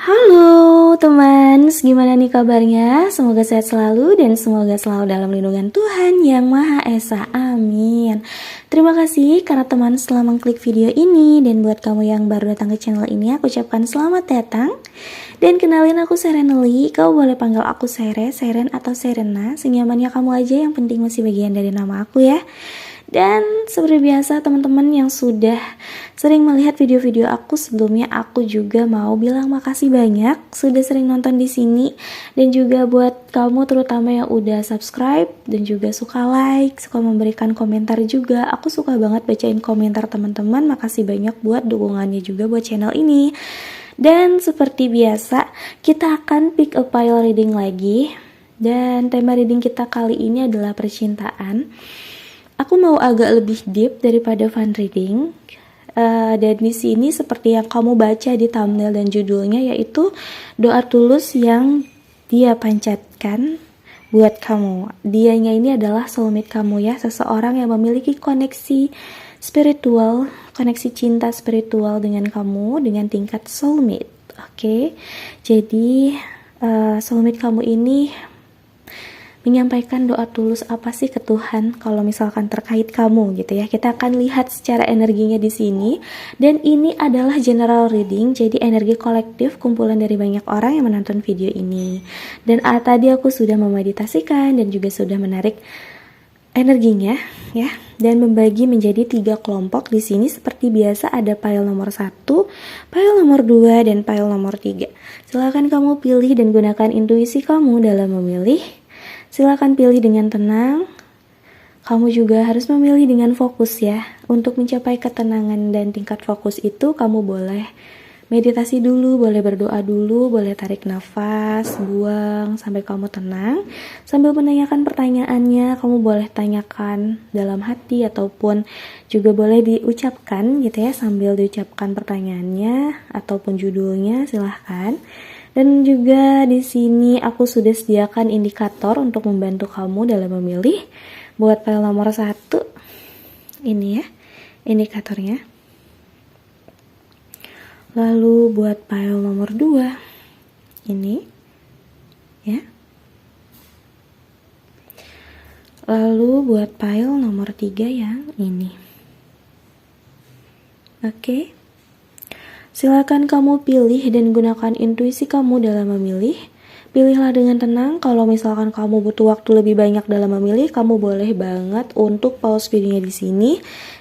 Halo teman, gimana nih kabarnya? Semoga sehat selalu dan semoga selalu dalam lindungan Tuhan Yang Maha Esa. Amin. Terima kasih karena teman telah mengklik video ini. Dan buat kamu yang baru datang ke channel ini, aku ucapkan selamat datang. Dan kenalin, aku Serenely. Kau boleh panggil aku Sere, Seren atau Serena, senyamannya kamu aja, yang penting masih bagian dari nama aku ya. Dan seperti biasa teman-teman yang sudah sering melihat video-video aku sebelumnya, aku juga mau bilang makasih banyak sudah sering nonton di sini. Dan juga buat kamu terutama yang udah subscribe dan juga suka like, suka memberikan komentar juga. Aku suka banget bacain komentar teman-teman. Makasih banyak buat dukungannya juga buat channel ini. Dan seperti biasa, kita akan pick a pile reading lagi. Dan tema reading kita kali ini adalah percintaan. Aku mau agak lebih deep daripada fun reading. Dan di sini seperti yang kamu baca di thumbnail dan judulnya, yaitu doa tulus yang dia panjatkan buat kamu. Dianya ini adalah soulmate kamu ya, seseorang yang memiliki koneksi spiritual, koneksi cinta spiritual dengan kamu dengan tingkat soulmate. Oke. Jadi soulmate kamu ini menyampaikan doa tulus apa sih ke Tuhan kalau misalkan terkait kamu gitu ya. Kita akan lihat secara energinya di sini, dan ini adalah general reading, jadi energi kolektif kumpulan dari banyak orang yang menonton video ini. Dan tadi aku sudah memeditasikan dan juga sudah menarik energinya ya, dan membagi menjadi 3 kelompok. Di sini seperti biasa ada pile nomor 1, pile nomor 2, dan pile nomor 3. Silakan kamu pilih dan gunakan intuisi kamu dalam memilih. Silakan pilih dengan tenang. Kamu juga harus memilih dengan fokus ya. Untuk mencapai ketenangan dan tingkat fokus itu, kamu boleh meditasi dulu, boleh berdoa dulu, boleh tarik nafas, buang sampai kamu tenang. Sambil menanyakan pertanyaannya, kamu boleh tanyakan dalam hati ataupun juga boleh diucapkan gitu ya, sambil diucapkan pertanyaannya ataupun judulnya, silahkan. Dan juga di sini aku sudah sediakan indikator untuk membantu kamu dalam memilih. Buat file nomor 1, ini ya indikatornya. Lalu buat file nomor 2, ini ya. Lalu buat file nomor 3 yang ini. Oke. Silakan kamu pilih dan gunakan intuisi kamu dalam memilih. Pilihlah dengan tenang. Kalau misalkan kamu butuh waktu lebih banyak dalam memilih, kamu boleh banget untuk pause videonya di sini.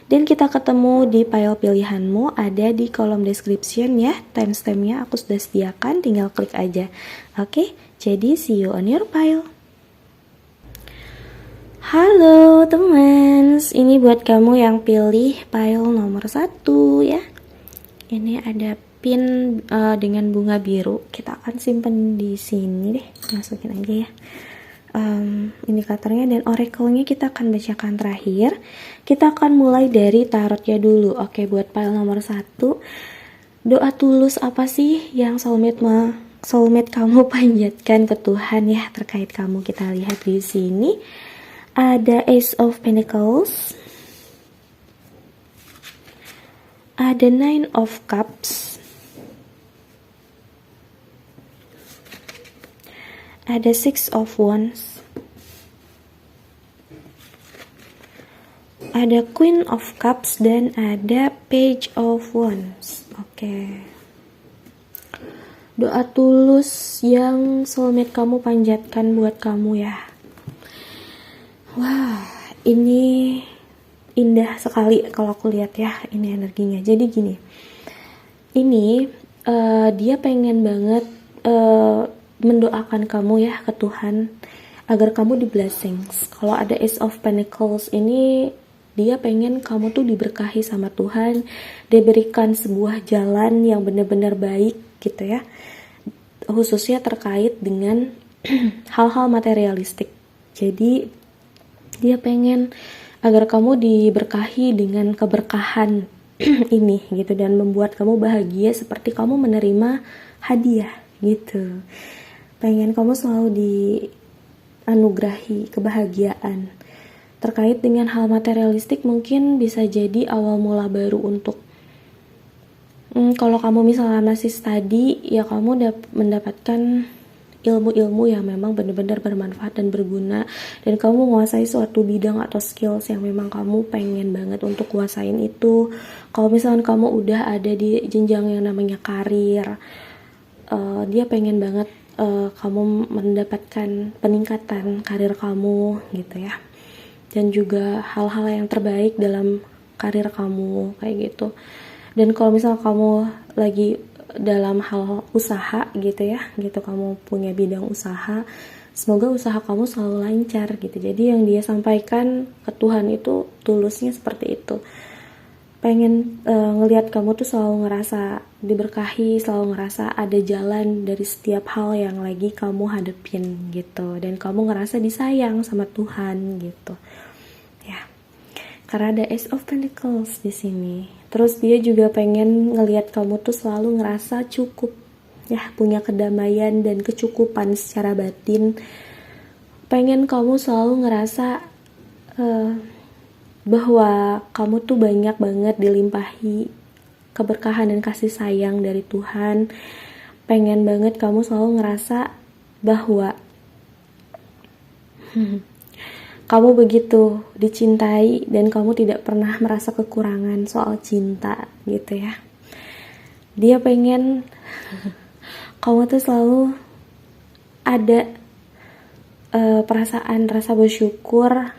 Dan kita ketemu di file pilihanmu, ada di kolom description ya. Timestampnya aku sudah sediakan, tinggal klik aja. Oke, jadi see you on your file. Halo teman, ini buat kamu yang pilih file nomor 1 ya. Ini ada pin dengan bunga biru. Kita akan simpen di sini deh, masukin aja ya. Indikatornya dan oracle-nya kita akan bacakan terakhir. Kita akan mulai dari tarotnya dulu. Oke, buat file nomor 1, doa tulus apa sih yang soulmate kamu panjatkan ke Tuhan ya terkait kamu? Kita lihat di sini ada Ace of Pentacles, ada 9 of Cups, ada 6 of Wands, ada Queen of Cups, dan ada Page of Wands. Oke. Doa tulus yang soulmate kamu panjatkan buat kamu ya. Wah, ini indah sekali kalau aku lihat ya, ini energinya. Jadi gini, ini dia pengen banget mendoakan kamu ya ke Tuhan agar kamu di blessings. Kalau ada Ace of Pentacles ini, dia pengen kamu tuh diberkahi sama Tuhan, diberikan sebuah jalan yang benar-benar baik gitu ya, khususnya terkait dengan hal-hal materialistik. Jadi dia pengen agar kamu diberkahi dengan keberkahan ini gitu, dan membuat kamu bahagia seperti kamu menerima hadiah gitu. Pengen kamu selalu dianugerahi kebahagiaan. Terkait dengan hal materialistik, mungkin bisa jadi awal mula baru untuk Kalau kamu misalnya masih study, ya kamu mendapatkan ilmu-ilmu yang memang benar-benar bermanfaat dan berguna, dan kamu menguasai suatu bidang atau skills yang memang kamu pengen banget untuk kuasain itu. Kalau misalnya kamu udah ada di jenjang yang namanya karir, dia pengen banget kamu mendapatkan peningkatan karir kamu gitu ya, dan juga hal-hal yang terbaik dalam karir kamu kayak gitu. Dan kalau misal kamu lagi dalam hal usaha gitu ya, gitu kamu punya bidang usaha, semoga usaha kamu selalu lancar gitu. Jadi yang dia sampaikan ke Tuhan itu tulusnya seperti itu. Pengen ngelihat kamu tuh selalu ngerasa diberkahi, selalu ngerasa ada jalan dari setiap hal yang lagi kamu hadepin gitu, dan kamu ngerasa disayang sama Tuhan gitu. Ya. Karena ada Ace of Pentacles di sini. Terus dia juga pengen ngelihat kamu tuh selalu ngerasa cukup, ya, punya kedamaian dan kecukupan secara batin. Pengen kamu selalu ngerasa bahwa kamu tuh banyak banget dilimpahi keberkahan dan kasih sayang dari Tuhan. Pengen banget kamu selalu ngerasa bahwa kamu begitu dicintai dan kamu tidak pernah merasa kekurangan soal cinta gitu ya. Dia pengen kamu tuh selalu ada perasaan rasa bersyukur,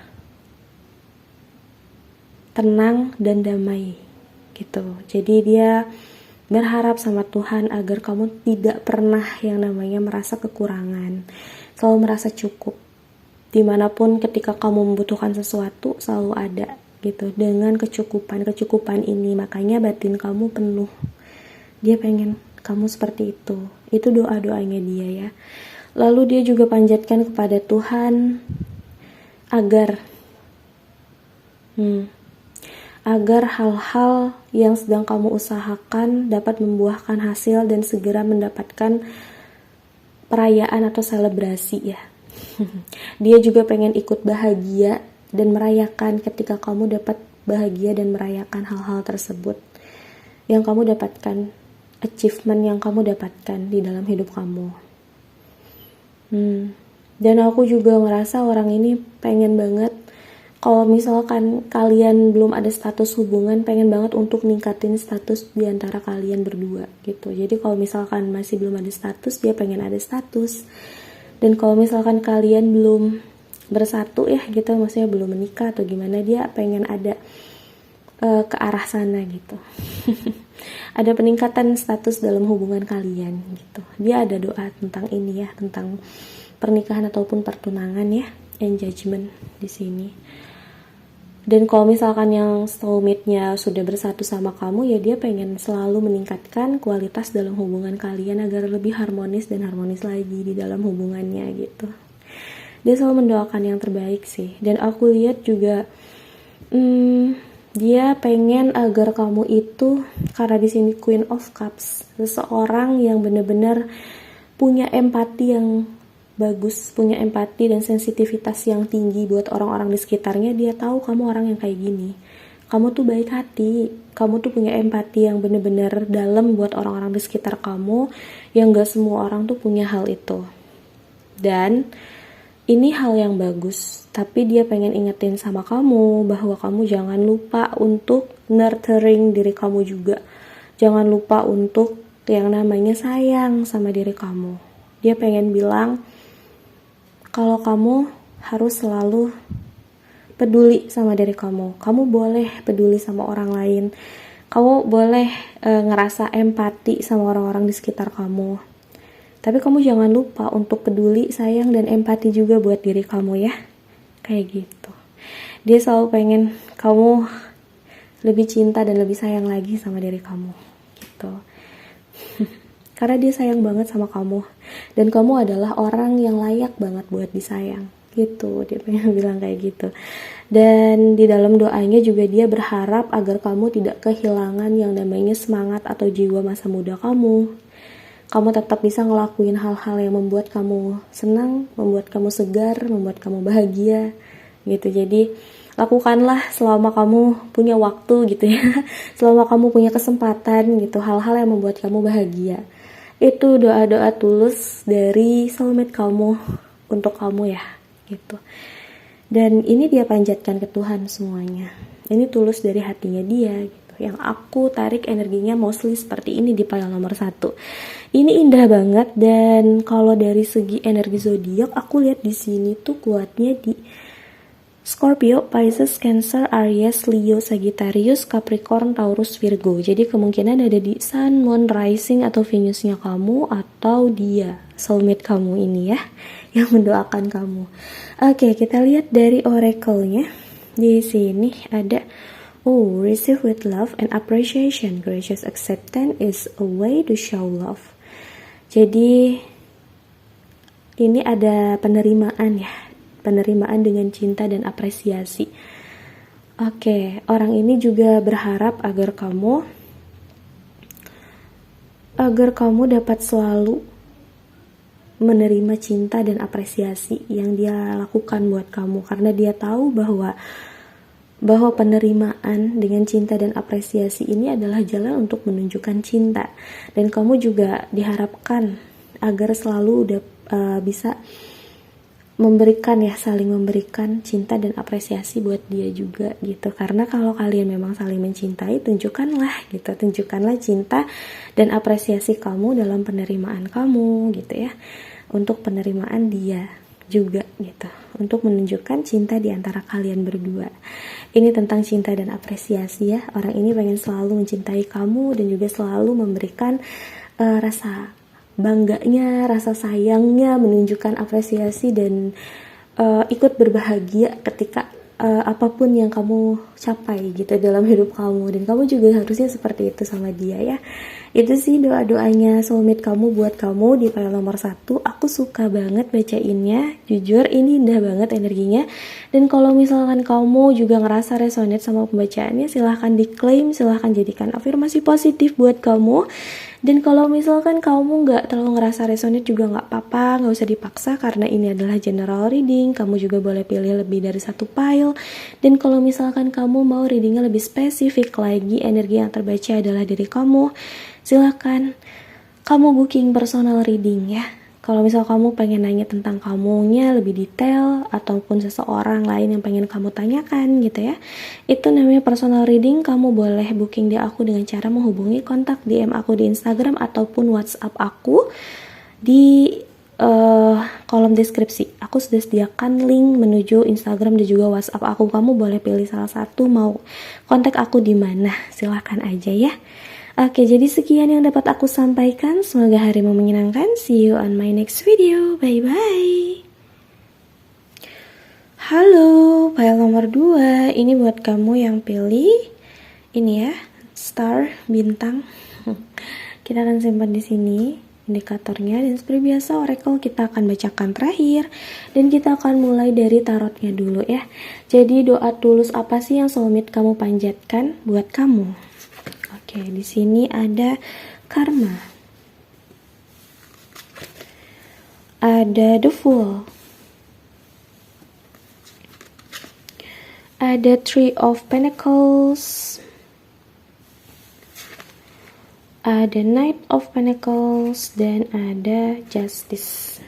tenang dan damai gitu. Jadi dia berharap sama Tuhan agar kamu tidak pernah yang namanya merasa kekurangan, selalu merasa cukup. Dimanapun ketika kamu membutuhkan sesuatu selalu ada gitu, dengan kecukupan ini, makanya batin kamu penuh. Dia pengen kamu seperti itu doa-doanya dia ya. Lalu dia juga panjatkan kepada Tuhan agar hal-hal yang sedang kamu usahakan dapat membuahkan hasil dan segera mendapatkan perayaan atau selebrasi ya. Dia juga pengen ikut bahagia dan merayakan ketika kamu dapat bahagia dan merayakan hal-hal tersebut yang kamu dapatkan, achievement yang kamu dapatkan di dalam hidup kamu. Dan aku juga ngerasa orang ini pengen banget, kalau misalkan kalian belum ada status hubungan, pengen banget untuk ningkatin status di antara kalian berdua gitu. Jadi kalau misalkan masih belum ada status, dia pengen ada status. Dan kalau misalkan kalian belum bersatu ya gitu, maksudnya belum menikah atau gimana, dia pengen ada ke arah sana gitu. Ada peningkatan status dalam hubungan kalian gitu. Dia ada doa tentang ini ya, tentang pernikahan ataupun pertunangan ya, engagement di sini. Dan kalau misalkan yang soulmate-nya sudah bersatu sama kamu, ya dia pengen selalu meningkatkan kualitas dalam hubungan kalian agar lebih harmonis dan harmonis lagi di dalam hubungannya gitu. Dia selalu mendoakan yang terbaik sih. Dan aku lihat juga dia pengen agar kamu itu, karena di sini Queen of Cups, seseorang yang benar-benar punya empati yang bagus, punya empati dan sensitivitas yang tinggi buat orang-orang di sekitarnya. Dia tahu kamu orang yang kayak gini, kamu tuh baik hati, kamu tuh punya empati yang bener-bener dalam buat orang-orang di sekitar kamu, yang gak semua orang tuh punya hal itu. Dan ini hal yang bagus, tapi dia pengen ingetin sama kamu bahwa kamu jangan lupa untuk nurturing diri kamu juga, jangan lupa untuk yang namanya sayang sama diri kamu. Dia pengen bilang kalau kamu harus selalu peduli sama diri kamu. Kamu boleh peduli sama orang lain. Kamu boleh ngerasa empati sama orang-orang di sekitar kamu. Tapi kamu jangan lupa untuk peduli, sayang, dan empati juga buat diri kamu ya. Kayak gitu. Dia selalu pengen kamu lebih cinta dan lebih sayang lagi sama diri kamu. Gitu. Karena dia sayang banget sama kamu, dan kamu adalah orang yang layak banget buat disayang gitu. Dia pengen bilang kayak gitu. Dan di dalam doanya juga dia berharap agar kamu tidak kehilangan yang namanya semangat atau jiwa masa muda kamu. Kamu tetap bisa ngelakuin hal-hal yang membuat kamu senang, membuat kamu segar, membuat kamu bahagia gitu. Jadi lakukanlah selama kamu punya waktu gitu ya. Selama kamu punya kesempatan gitu, hal-hal yang membuat kamu bahagia. Itu doa-doa tulus dari soulmate kamu untuk kamu ya gitu. Dan ini dia panjatkan ke Tuhan semuanya. Ini tulus dari hatinya dia gitu. Yang aku tarik energinya mostly seperti ini di pile nomor 1. Ini indah banget, dan kalau dari segi energi zodiak aku lihat di sini tuh kuatnya di Scorpio, Pisces, Cancer, Aries, Leo, Sagittarius, Capricorn, Taurus, Virgo. Jadi kemungkinan ada di Sun, Moon, Rising atau Venusnya kamu, atau dia soulmate kamu ini ya, yang mendoakan kamu. Oke, kita lihat dari oracle-nya. Di sini ada receive with love and appreciation. Gracious acceptance is a way to show love. Jadi ini ada penerimaan ya. Penerimaan dengan cinta dan apresiasi. Oke, orang ini juga berharap agar kamu dapat selalu menerima cinta dan apresiasi yang dia lakukan buat kamu, karena dia tahu bahwa penerimaan dengan cinta dan apresiasi ini adalah jalan untuk menunjukkan cinta. Dan kamu juga diharapkan agar selalu bisa memberikan ya, saling memberikan cinta dan apresiasi buat dia juga gitu. Karena kalau kalian memang saling mencintai, tunjukkanlah cinta dan apresiasi kamu dalam penerimaan kamu gitu ya, untuk penerimaan dia juga gitu, untuk menunjukkan cinta di antara kalian berdua. Ini tentang cinta dan apresiasi ya. Orang ini pengen selalu mencintai kamu dan juga selalu memberikan rasa bangganya, rasa sayangnya, menunjukkan apresiasi dan ikut berbahagia ketika apapun yang kamu capai gitu dalam hidup kamu. Dan kamu juga harusnya seperti itu sama dia ya. Itu sih doa-doanya soulmate kamu buat kamu di pile nomor 1. Aku suka banget bacainnya, jujur ini indah banget energinya. Dan kalau misalkan kamu juga ngerasa resonate sama pembacaannya, silahkan diklaim, silahkan jadikan afirmasi positif buat kamu. Dan kalau misalkan kamu nggak terlalu ngerasa resonate juga nggak apa-apa, nggak usah dipaksa, karena ini adalah general reading. Kamu juga boleh pilih lebih dari 1 pile. Dan kalau misalkan kamu mau readingnya lebih spesifik lagi, energi yang terbaca adalah diri kamu, silahkan kamu booking personal reading ya. Kalau misal kamu pengen nanya tentang kamunya lebih detail, ataupun seseorang lain yang pengen kamu tanyakan gitu ya, itu namanya personal reading. Kamu boleh booking di aku dengan cara menghubungi kontak DM aku di Instagram ataupun WhatsApp aku di kolom deskripsi. Aku sudah sediakan link menuju Instagram dan juga WhatsApp aku. Kamu boleh pilih salah satu mau kontak aku di mana, silahkan aja ya. Oke, jadi sekian yang dapat aku sampaikan. Semoga harimu menyenangkan. See you on my next video. Bye-bye. Halo, file nomor 2. Ini buat kamu yang pilih ini ya, star, bintang. Kita akan simpan di sini indikatornya, dan seperti biasa oracle kita akan bacakan terakhir, dan kita akan mulai dari tarotnya dulu ya. Jadi doa tulus apa sih yang soulmate kamu panjatkan buat kamu? Oke, di sini ada karma, ada the fool, ada three of pentacles, ada knight of pentacles, dan ada justice.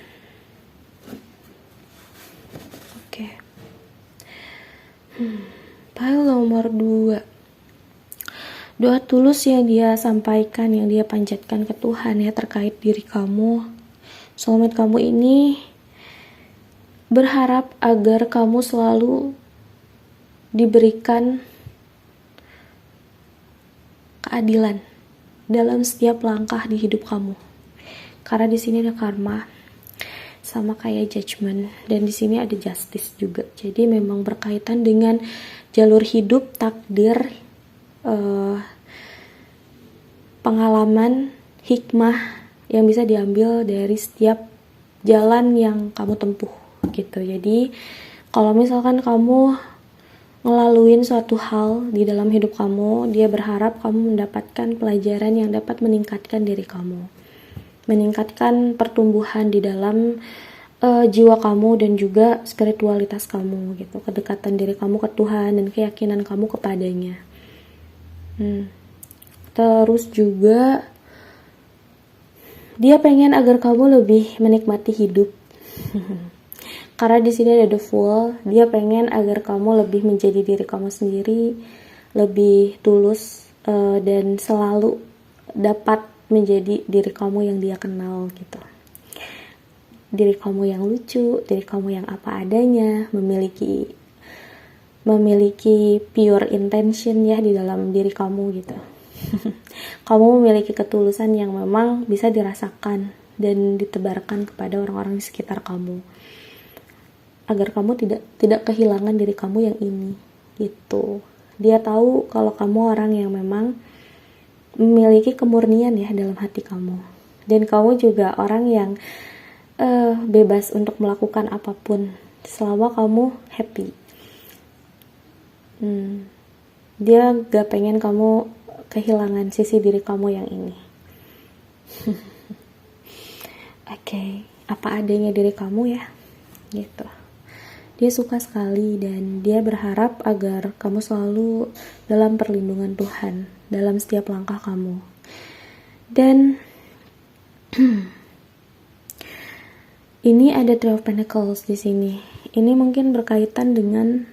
Oke. Pile nomor 2. Doa tulus yang dia sampaikan, yang dia panjatkan ke Tuhan ya, terkait diri kamu. Soulmate kamu ini berharap agar kamu selalu diberikan keadilan dalam setiap langkah di hidup kamu. Karena di sini ada karma sama kayak judgment, dan di sini ada justice juga. Jadi memang berkaitan dengan jalur hidup, takdir, pengalaman, hikmah yang bisa diambil dari setiap jalan yang kamu tempuh gitu. Jadi kalau misalkan kamu ngelaluin suatu hal di dalam hidup kamu, dia berharap kamu mendapatkan pelajaran yang dapat meningkatkan diri kamu, meningkatkan pertumbuhan di dalam jiwa kamu dan juga spiritualitas kamu gitu, kedekatan diri kamu ke Tuhan dan keyakinan kamu kepadanya. Terus juga dia pengen agar kamu lebih menikmati hidup. Karena di sini ada the Fool, dia pengen agar kamu lebih menjadi diri kamu sendiri, lebih tulus dan selalu dapat menjadi diri kamu yang dia kenal gitu. Diri kamu yang lucu, diri kamu yang apa adanya, memiliki pure intention ya di dalam diri kamu gitu. Kamu memiliki ketulusan yang memang bisa dirasakan dan ditebarkan kepada orang-orang di sekitar kamu, agar kamu tidak kehilangan diri kamu yang ini gitu. Dia tahu kalau kamu orang yang memang memiliki kemurnian ya dalam hati kamu, dan kamu juga orang yang bebas untuk melakukan apapun selama kamu happy. Dia gak pengen kamu kehilangan sisi diri kamu yang ini. Oke, apa adanya diri kamu ya gitu. Dia suka sekali dan dia berharap agar kamu selalu dalam perlindungan Tuhan dalam setiap langkah kamu. Dan ini ada Three of Pentacles di sini. Ini mungkin berkaitan dengan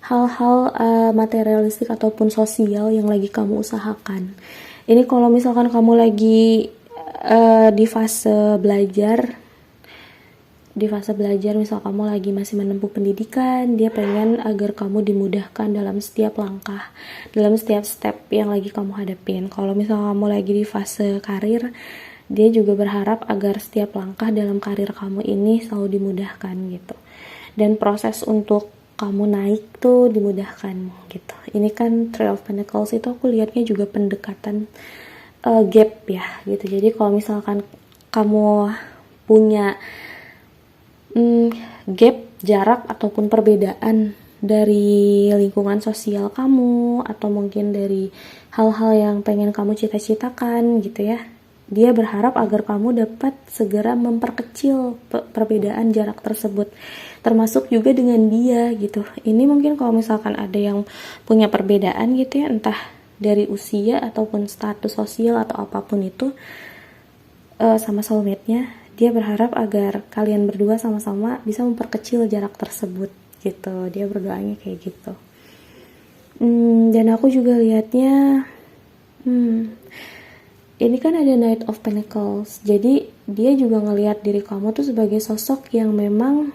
hal-hal materialistik ataupun sosial yang lagi kamu usahakan. Ini kalau misalkan kamu lagi di fase belajar, misal kamu lagi masih menempuh pendidikan, dia pengen agar kamu dimudahkan dalam setiap langkah, dalam setiap step yang lagi kamu hadapin. Kalau misal kamu lagi di fase karir, dia juga berharap agar setiap langkah dalam karir kamu ini selalu dimudahkan gitu. Dan proses untuk kamu naik tuh dimudahkan gitu. Ini kan Three of Pentacles itu aku lihatnya juga pendekatan gap ya gitu. Jadi kalau misalkan kamu punya gap, jarak ataupun perbedaan dari lingkungan sosial kamu, atau mungkin dari hal-hal yang pengen kamu cita-citakan gitu ya, dia berharap agar kamu dapat segera memperkecil perbedaan jarak tersebut, termasuk juga dengan dia gitu. Ini mungkin kalau misalkan ada yang punya perbedaan gitu ya, entah dari usia ataupun status sosial atau apapun itu, sama soulmate-nya, dia berharap agar kalian berdua sama-sama bisa memperkecil jarak tersebut gitu. Dia berdoanya kayak gitu. Dan aku juga lihatnya ini kan ada Knight of Pentacles, jadi dia juga ngelihat diri kamu tuh sebagai sosok yang memang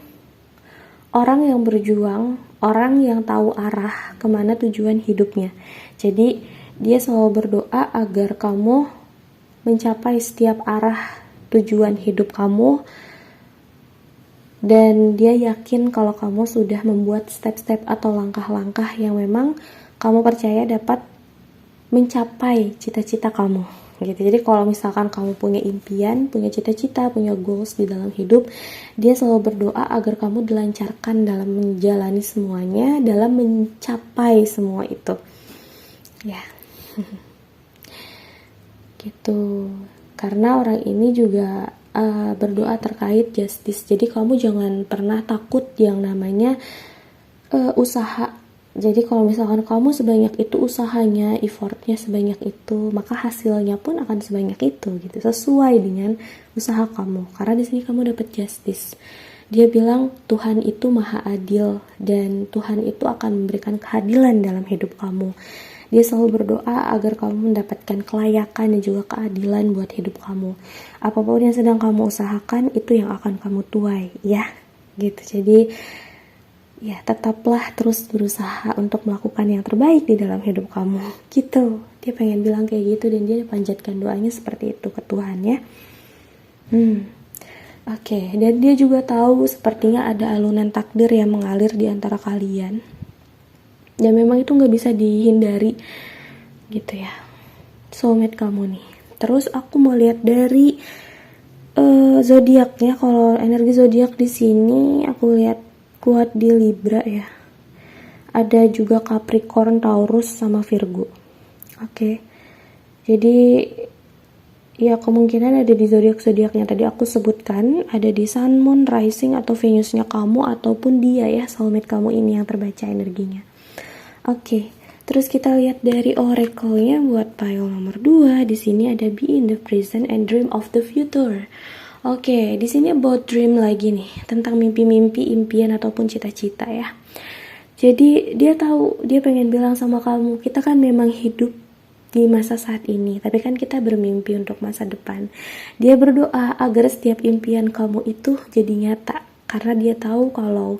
orang yang berjuang, orang yang tahu arah kemana tujuan hidupnya. Jadi dia selalu berdoa agar kamu mencapai setiap arah tujuan hidup kamu, dan dia yakin kalau kamu sudah membuat step-step atau langkah-langkah yang memang kamu percaya dapat mencapai cita-cita kamu gitu. Jadi kalau misalkan kamu punya impian, punya cita-cita, punya goals di dalam hidup, dia selalu berdoa agar kamu dilancarkan dalam menjalani semuanya, dalam mencapai semua itu ya. Gitu. Karena orang ini juga berdoa terkait justice. Jadi kamu jangan pernah takut yang namanya usaha. Jadi kalau misalkan kamu sebanyak itu usahanya, effortnya sebanyak itu, maka hasilnya pun akan sebanyak itu gitu, sesuai dengan usaha kamu. Karena di sini kamu dapat justice. Dia bilang Tuhan itu maha adil dan Tuhan itu akan memberikan keadilan dalam hidup kamu. Dia selalu berdoa agar kamu mendapatkan kelayakan dan juga keadilan buat hidup kamu. Apapun yang sedang kamu usahakan, itu yang akan kamu tuai ya gitu. Jadi ya tetaplah terus berusaha untuk melakukan yang terbaik di dalam hidup kamu gitu. Dia pengen bilang kayak gitu, dan dia panjatkan doanya seperti itu ke Tuhan ya. Oke. Dan dia juga tahu sepertinya ada alunan takdir yang mengalir di antara kalian, dan memang itu gak bisa dihindari gitu ya, soulmate kamu nih. Terus aku mau lihat dari zodiaknya. Kalau energi zodiak di sini aku lihat kuat di Libra ya. Ada juga Capricorn, Taurus sama Virgo. Oke. Jadi Ya, kemungkinan ada di zodiak-zodiak yang tadi aku sebutkan, ada di Sun, Moon, Rising, atau Venusnya kamu, ataupun dia ya, soulmate kamu ini yang terbaca energinya. Oke, terus kita lihat dari oracle-nya buat pile nomor 2. Di sini ada be in the present and dream of the future. Oke, di sini about dream lagi nih, tentang mimpi-mimpi, impian, ataupun cita-cita ya. Jadi dia tahu, dia pengen bilang sama kamu, kita kan memang hidup di masa saat ini, tapi kan kita bermimpi untuk masa depan. Dia berdoa agar setiap impian kamu itu jadi nyata, karena dia tahu kalau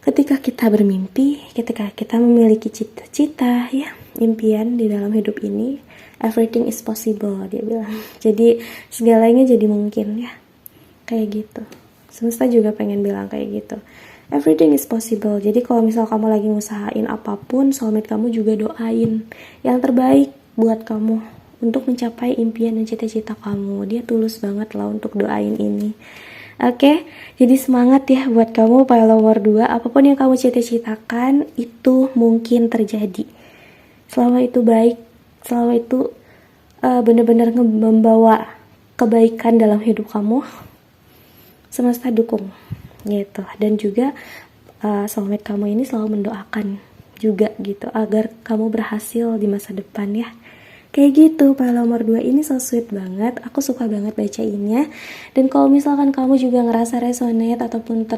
ketika kita bermimpi, ketika kita memiliki cita-cita ya, impian di dalam hidup ini, everything is possible, dia bilang. Jadi segalanya jadi mungkin ya, kayak gitu. Semesta juga pengen bilang kayak gitu. Everything is possible. Jadi kalau misal kamu lagi ngusahain apapun, soulmate kamu juga doain yang terbaik buat kamu untuk mencapai impian dan cita-cita kamu. Dia tulus banget lah untuk doain ini. Oke, jadi semangat ya buat kamu pile nomor 2. Apapun yang kamu cita-citakan itu mungkin terjadi. Selama itu baik, selama itu benar-benar membawa kebaikan dalam hidup kamu, semesta dukung gitu. Dan juga soulmate kamu ini selalu mendoakan juga gitu agar kamu berhasil di masa depan ya. Kayak gitu, pile nomor 2 ini so sweet banget. Aku suka banget bacainnya. Dan kalau misalkan kamu juga ngerasa resonate ataupun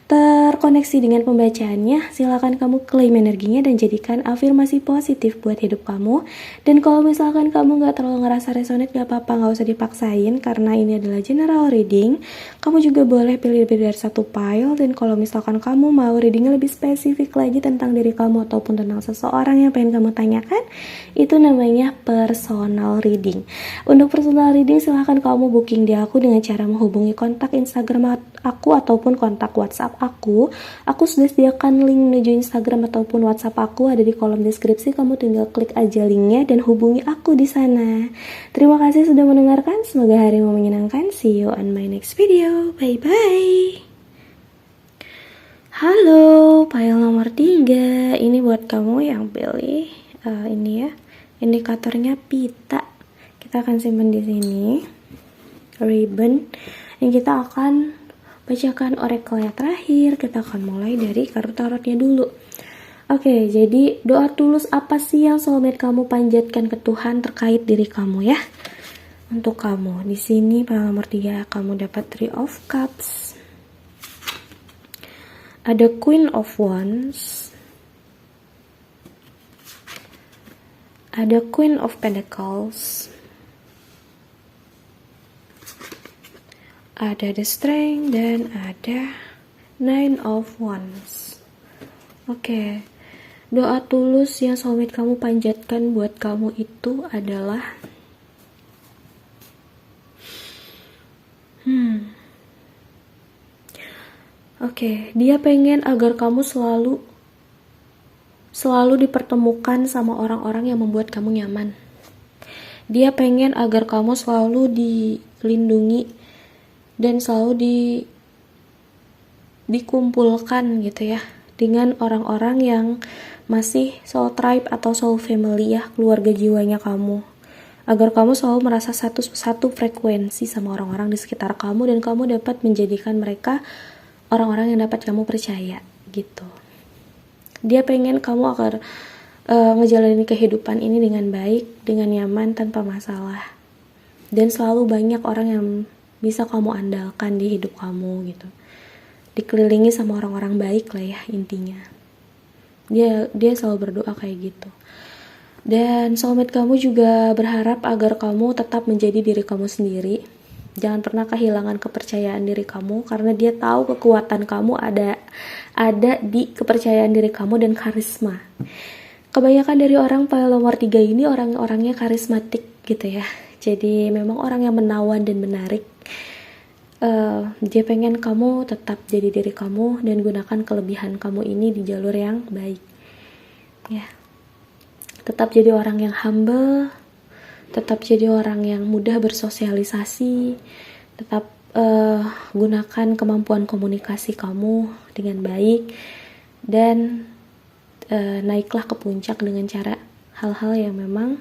terkoneksi dengan pembacaannya, silakan kamu klaim energinya dan jadikan afirmasi positif buat hidup kamu. Dan kalau misalkan kamu gak terlalu ngerasa resonate, gak apa-apa, gak usah dipaksain karena ini adalah general reading. Kamu juga boleh pilih lebih dari satu pile. Dan kalau misalkan kamu mau readingnya lebih spesifik lagi tentang diri kamu ataupun tentang seseorang yang pengen kamu tanyakan, itu namanya personal reading. Untuk personal reading silahkan kamu booking di aku dengan cara menghubungi kontak Instagram aku ataupun kontak WhatsApp aku. Aku sudah sediakan link menuju Instagram ataupun WhatsApp aku ada di kolom deskripsi. Kamu tinggal klik aja linknya dan hubungi aku di sana. Terima kasih sudah mendengarkan. Semoga harimu menyenangkan. See you on my next video. Bye bye. Halo, pile nomor 3. Ini buat kamu yang pilih ini ya. Indikatornya pita. Kita akan simpan di sini. Ribbon. Dan kita akan bacakan oracle yang terakhir. Kita akan mulai dari kartu tarotnya dulu. Oke, jadi doa tulus apa sih yang soulmate kamu panjatkan ke Tuhan terkait diri kamu ya? Untuk kamu di sini pada nomor 3 kamu dapat 3 of Cups. Ada Queen of Wands. Ada Queen of Pentacles. Ada The Strength dan ada 9 of Wands. Oke. Doa tulus yang soulmate kamu panjatkan buat kamu itu adalah dia pengen agar kamu selalu dipertemukan sama orang-orang yang membuat kamu nyaman. Dia pengen agar kamu selalu dilindungi dan selalu dikumpulkan gitu ya dengan orang-orang yang masih soul tribe atau soul family ya, keluarga jiwanya kamu. Agar kamu selalu merasa satu frekuensi sama orang-orang di sekitar kamu dan kamu dapat menjadikan mereka orang-orang yang dapat kamu percaya gitu. Dia pengen kamu agar ngejalanin kehidupan ini dengan baik, dengan nyaman, tanpa masalah. Dan selalu banyak orang yang bisa kamu andalkan di hidup kamu gitu. Dikelilingi sama orang-orang baik lah ya intinya. Dia selalu berdoa kayak gitu. Dan soulmate kamu juga berharap agar kamu tetap menjadi diri kamu sendiri. Jangan pernah kehilangan kepercayaan diri kamu karena dia tahu kekuatan kamu ada di kepercayaan diri kamu dan karisma. Kebanyakan dari orang pile nomor 3 ini orang-orangnya karismatik gitu ya. Jadi memang orang yang menawan dan menarik. Dia pengen kamu tetap jadi diri kamu dan gunakan kelebihan kamu ini di jalur yang baik. Ya. Tetap jadi orang yang humble. Tetap jadi orang yang mudah bersosialisasi, tetap gunakan kemampuan komunikasi kamu dengan baik, dan naiklah ke puncak dengan cara hal-hal yang memang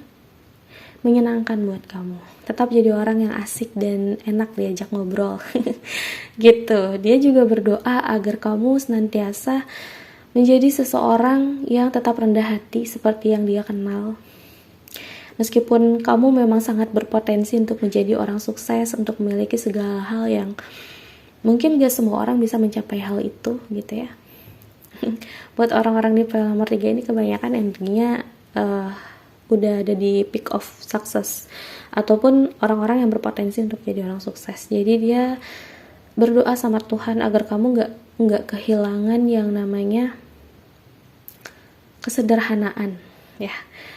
menyenangkan buat kamu. Tetap jadi orang yang asik dan enak diajak ngobrol. Gitu. Dia juga berdoa agar kamu senantiasa menjadi seseorang yang tetap rendah hati seperti yang dia kenal. Meskipun kamu memang sangat berpotensi untuk menjadi orang sukses, untuk memiliki segala hal yang mungkin gak semua orang bisa mencapai hal itu gitu ya. Buat orang-orang di file nomor 3 ini kebanyakan energinya udah ada di peak of success, ataupun orang-orang yang berpotensi untuk jadi orang sukses. Jadi dia berdoa sama Tuhan agar kamu nggak kehilangan yang namanya kesederhanaan ya,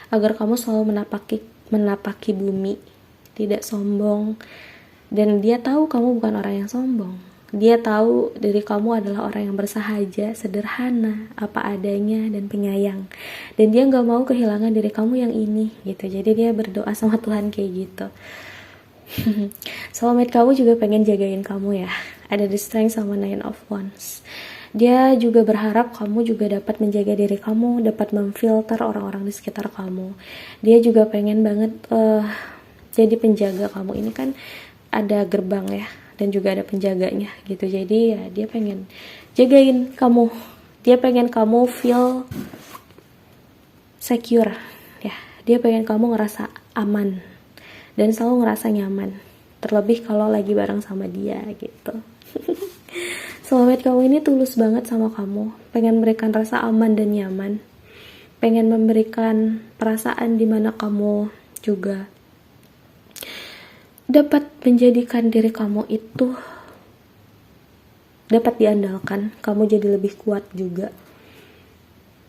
agar kamu selalu menapaki bumi, tidak sombong. Dan dia tahu kamu bukan orang yang sombong. Dia tahu diri kamu adalah orang yang bersahaja, sederhana, apa adanya, dan penyayang. Dan dia nggak mau kehilangan diri kamu yang ini gitu. Jadi dia berdoa sama Tuhan kayak gitu. Soulmate kamu juga pengen jagain kamu ya. Ada the strength sama 9 of Wands. Dia juga berharap kamu juga dapat menjaga diri kamu, dapat memfilter orang-orang di sekitar kamu. Dia juga pengen banget jadi penjaga kamu. Ini kan ada gerbang ya, dan juga ada penjaganya gitu. Jadi ya dia pengen jagain kamu. Dia pengen kamu feel secure ya. Dia pengen kamu ngerasa aman dan selalu ngerasa nyaman. Terlebih kalau lagi bareng sama dia gitu. Soulmate kamu ini tulus banget sama kamu, pengen memberikan rasa aman dan nyaman, pengen memberikan perasaan dimana kamu juga dapat menjadikan diri kamu itu dapat diandalkan, kamu jadi lebih kuat juga.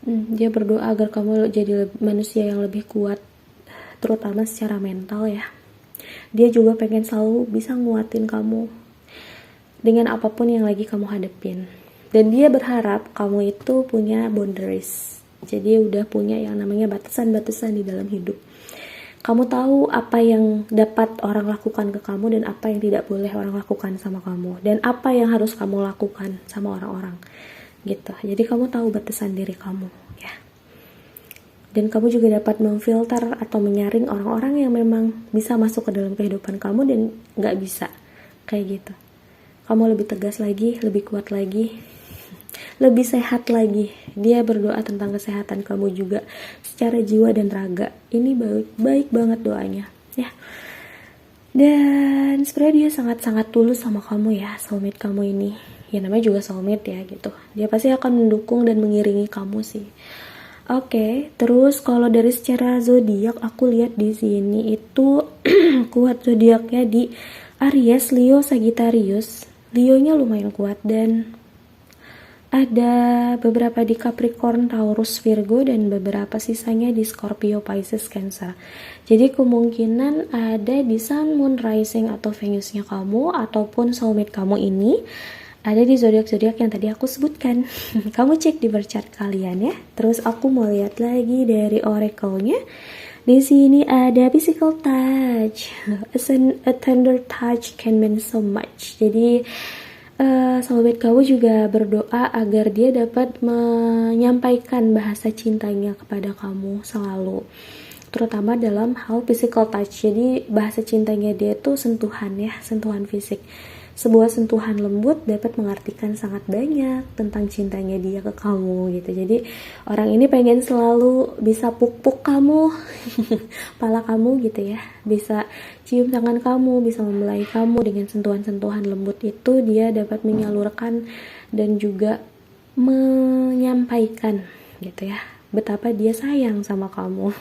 Dia berdoa agar kamu jadi manusia yang lebih kuat, terutama secara mental ya. Dia juga pengen selalu bisa nguatin kamu dengan apapun yang lagi kamu hadepin. Dan dia berharap kamu itu punya boundaries. Jadi udah punya yang namanya batasan-batasan di dalam hidup. Kamu tahu apa yang dapat orang lakukan ke kamu dan apa yang tidak boleh orang lakukan sama kamu. Dan apa yang harus kamu lakukan sama orang-orang. Gitu. Jadi kamu tahu batasan diri kamu ya. Dan kamu juga dapat memfilter atau menyaring orang-orang yang memang bisa masuk ke dalam kehidupan kamu dan gak bisa. Kayak gitu. Kamu lebih tegas lagi, lebih kuat lagi, lebih sehat lagi. Dia berdoa tentang kesehatan kamu juga secara jiwa dan raga. Ini baik banget doanya ya. Dan sebenarnya dia sangat-sangat tulus sama kamu ya, soulmate kamu ini. Ya namanya juga soulmate ya gitu. Dia pasti akan mendukung dan mengiringi kamu sih. Oke, terus kalau dari secara zodiak aku lihat di sini itu kuat zodiaknya di Aries, Leo, Sagittarius. Leo-nya lumayan kuat dan ada beberapa di Capricorn, Taurus, Virgo, dan beberapa sisanya di Scorpio, Pisces, Cancer. Jadi kemungkinan ada di Sun, Moon, Rising atau Venus-nya kamu ataupun soulmate kamu ini ada di zodiak-zodiak yang tadi aku sebutkan. Kamu cek di birth chart kalian ya. Terus aku mau lihat lagi dari oracle-nya. Di sini ada physical touch. A tender touch can mean so much. Jadi soulmate kamu juga berdoa agar dia dapat menyampaikan bahasa cintanya kepada kamu selalu. Terutama dalam hal physical touch. Jadi bahasa cintanya dia tuh sentuhan ya, sentuhan fisik. Sebuah sentuhan lembut dapat mengartikan sangat banyak tentang cintanya dia ke kamu gitu. Jadi orang ini pengen selalu bisa puk-puk kamu, pala kamu gitu ya. Bisa cium tangan kamu, bisa membelai kamu dengan sentuhan-sentuhan lembut itu. Dia dapat menyalurkan dan juga menyampaikan gitu ya, betapa dia sayang sama kamu.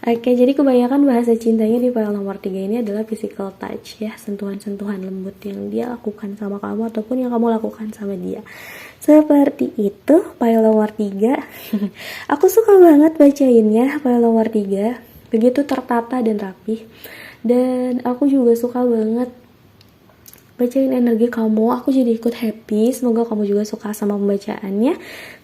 Oke, jadi kebanyakan bahasa cintanya di file nomor 3 ini adalah physical touch ya, sentuhan-sentuhan lembut yang dia lakukan sama kamu ataupun yang kamu lakukan sama dia. Seperti itu file nomor 3. Aku suka banget bacainnya file nomor 3. Begitu tertata dan rapih. Dan aku juga suka banget bacain energi kamu. Aku jadi ikut happy. Semoga kamu juga suka sama pembacaannya.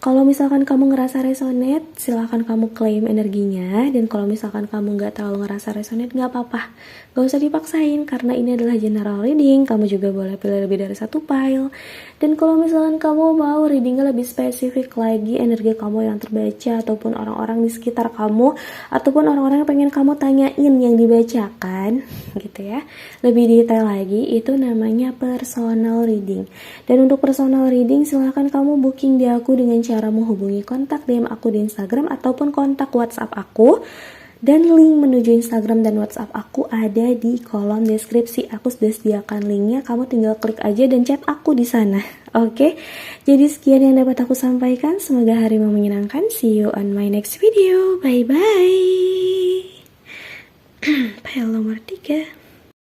Kalau misalkan kamu ngerasa resonate, silahkan kamu claim energinya. Dan kalau misalkan kamu nggak terlalu ngerasa resonate, nggak apa-apa. Gak usah dipaksain, karena ini adalah general reading. Kamu juga boleh pilih lebih dari satu pile. Dan kalau misalkan kamu mau readingnya lebih spesifik lagi, energi kamu yang terbaca, ataupun orang-orang di sekitar kamu, ataupun orang-orang yang pengen kamu tanyain yang dibacakan, gitu ya. Lebih detail lagi, itu namanya personal reading. Dan untuk personal reading, silahkan kamu booking di aku dengan cara menghubungi kontak DM aku di Instagram ataupun kontak WhatsApp aku. Dan link menuju Instagram dan WhatsApp aku ada di kolom deskripsi. Aku sudah sediakan linknya, kamu tinggal klik aja dan chat aku di sana. Oke, jadi sekian yang dapat aku sampaikan. Semoga harimu menyenangkan. See you on my next video. Bye bye. Pile nomor 3.